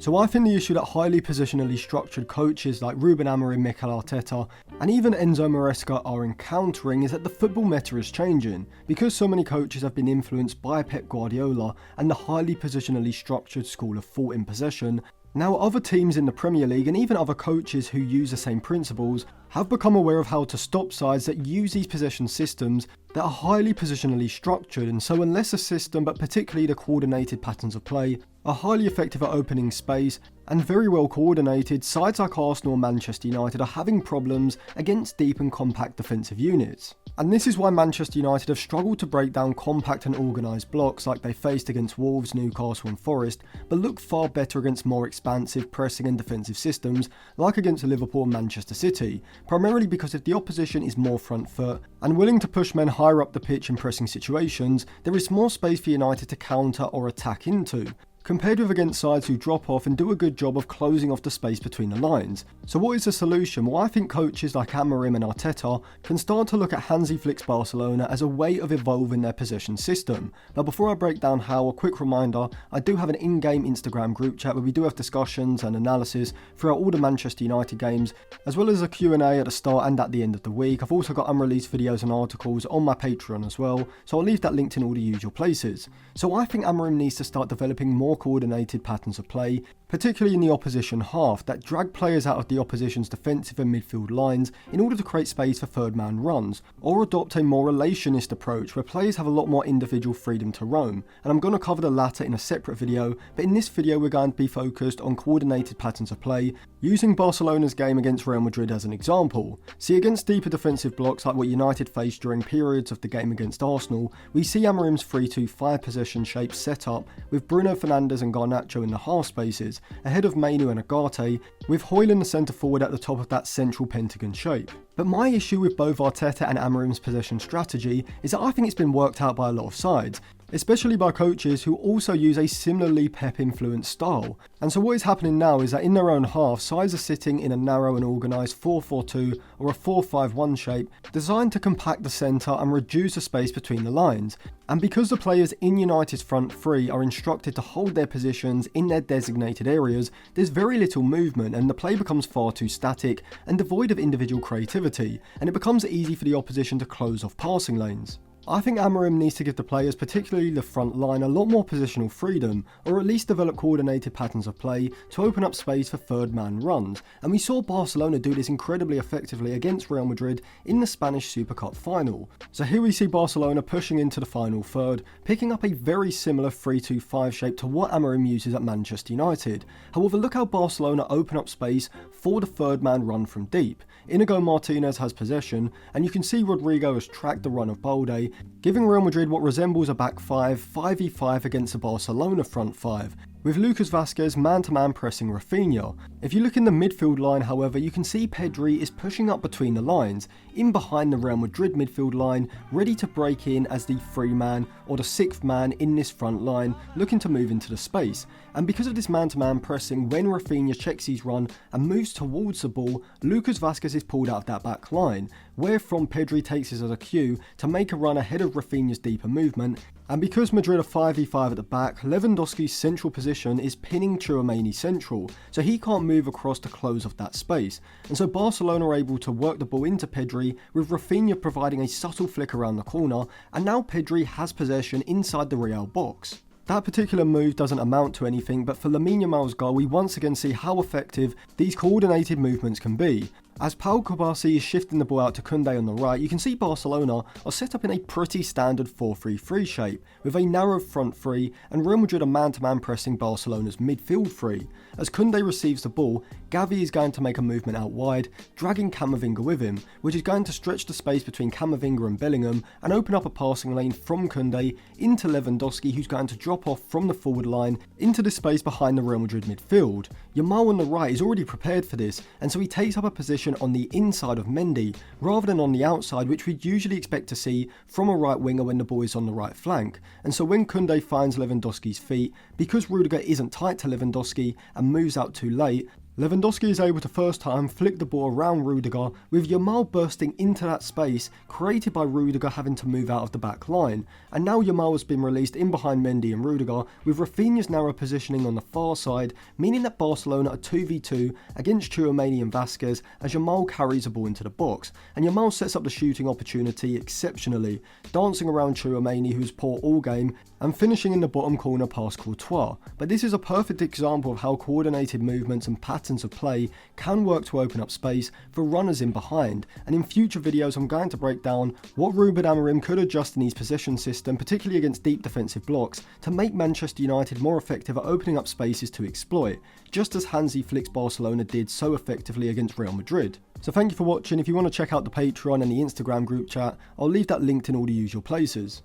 So I think the issue that highly positionally structured coaches like Ruben Amorim, Mikel Arteta, and even Enzo Maresca are encountering is that the football meta is changing, because so many coaches have been influenced by Pep Guardiola and the highly positionally structured school of thought in possession. Now other teams in the Premier League and even other coaches who use the same principles have become aware of how to stop sides that use these possession systems that are highly positionally structured, and so unless a system, but particularly the coordinated patterns of play, are highly effective at opening space and very well coordinated, sides like Arsenal and Manchester United are having problems against deep and compact defensive units. And this is why Manchester United have struggled to break down compact and organised blocks like they faced against Wolves, Newcastle and Forest, but look far better against more expansive pressing and defensive systems like against Liverpool and Manchester City, primarily because if the opposition is more front foot and willing to push men higher up the pitch in pressing situations, there is more space for United to counter or attack into, compared with against sides who drop off and do a good job of closing off the space between the lines. So what is the solution? Well, I think coaches like Amorim and Arteta can start to look at Hansi Flick's Barcelona as a way of evolving their possession system. Now before I break down how, a quick reminder, I do have an in-game Instagram group chat where we do have discussions and analysis throughout all the Manchester United games, as well as a Q&A at the start and at the end of the week. I've also got unreleased videos and articles on my Patreon as well, so I'll leave that linked in all the usual places. So I think Amorim needs to start developing more coordinated patterns of play, particularly in the opposition half, that drag players out of the opposition's defensive and midfield lines in order to create space for third man runs, or adopt a more relationist approach where players have a lot more individual freedom to roam, and I'm going to cover the latter in a separate video, but in this video we're going to be focused on coordinated patterns of play, using Barcelona's game against Real Madrid as an example. See, against deeper defensive blocks like what United faced during periods of the game against Arsenal, we see Amorim's 3-2-5 possession shape set up with Bruno Fernandes and Garnacho in the half spaces, ahead of Mainu and Agate, with Hoyle in the centre forward at the top of that central pentagon shape. But my issue with both Arteta and Amorim's possession strategy is that I think it's been worked out by a lot of sides, especially by coaches who also use a similarly Pep-influenced style. And so what is happening now is that in their own half, sides are sitting in a narrow and organised 4-4-2 or a 4-5-1 shape, designed to compact the centre and reduce the space between the lines. And because the players in United's front three are instructed to hold their positions in their designated areas, there's very little movement and the play becomes far too static and devoid of individual creativity, and it becomes easy for the opposition to close off passing lanes. I think Amorim needs to give the players, particularly the front line, a lot more positional freedom, or at least develop coordinated patterns of play to open up space for third man runs, and we saw Barcelona do this incredibly effectively against Real Madrid in the Spanish Super Cup final. So here we see Barcelona pushing into the final third, picking up a very similar 3-2-5 shape to what Amorim uses at Manchester United. However, look how Barcelona open up space for the third man run from deep. Inigo Martinez has possession, and you can see Rodrigo has tracked the run of Balde, giving Real Madrid what resembles a back 5-5v5 against a Barcelona front 5, with Lucas Vazquez man-to-man pressing Rafinha. If you look in the midfield line, however, you can see Pedri is pushing up between the lines, in behind the Real Madrid midfield line, ready to break in as the 3-man or the 6th man in this front line, looking to move into the space. And because of this man-to-man pressing, when Rafinha checks his run and moves towards the ball, Lucas Vazquez is pulled out of that back line, wherefrom Pedri takes this as a cue to make a run ahead of Rafinha's deeper movement. And because Madrid are 5v5 at the back, Lewandowski's central position is pinning Tchouaméni central, so he can't move across to close off that space. And so Barcelona are able to work the ball into Pedri, with Rafinha providing a subtle flick around the corner, and now Pedri has possession inside the Real box. That particular move doesn't amount to anything, but for Lamine Yamal's goal, we once again see how effective these coordinated movements can be. As Pau Kubasi is shifting the ball out to Koundé on the right, you can see Barcelona are set up in a pretty standard 4-3-3 shape, with a narrow front three, and Real Madrid are man-to-man pressing Barcelona's midfield three. As Koundé receives the ball, Gavi is going to make a movement out wide, dragging Camavinga with him, which is going to stretch the space between Camavinga and Bellingham and open up a passing lane from Koundé into Lewandowski, who's going to drop off from the forward line into the space behind the Real Madrid midfield. Yamal on the right is already prepared for this, and so he takes up a position on the inside of Mendy, rather than on the outside, which we'd usually expect to see from a right winger when the ball is on the right flank. And so when Koundé finds Lewandowski's feet, because Rudiger isn't tight to Lewandowski and moves out too late, Lewandowski is able to first time flick the ball around Rudiger, with Yamal bursting into that space created by Rudiger having to move out of the back line, and now Yamal has been released in behind Mendy and Rudiger, with Rafinha's narrow positioning on the far side, meaning that Barcelona are 2v2 against Tchouaméni and Vasquez as Yamal carries the ball into the box, and Yamal sets up the shooting opportunity exceptionally, dancing around Tchouaméni, who's poor all game, and finishing in the bottom corner past Courtois. But this is a perfect example of how coordinated movements and patterns of play can work to open up space for runners in behind, and in future videos I'm going to break down what Ruben Amorim could adjust in his possession system, particularly against deep defensive blocks, to make Manchester United more effective at opening up spaces to exploit, just as Hansi Flick's Barcelona did so effectively against Real Madrid. So thank you for watching. If you want to check out the Patreon and the Instagram group chat, I'll leave that linked in all the usual places.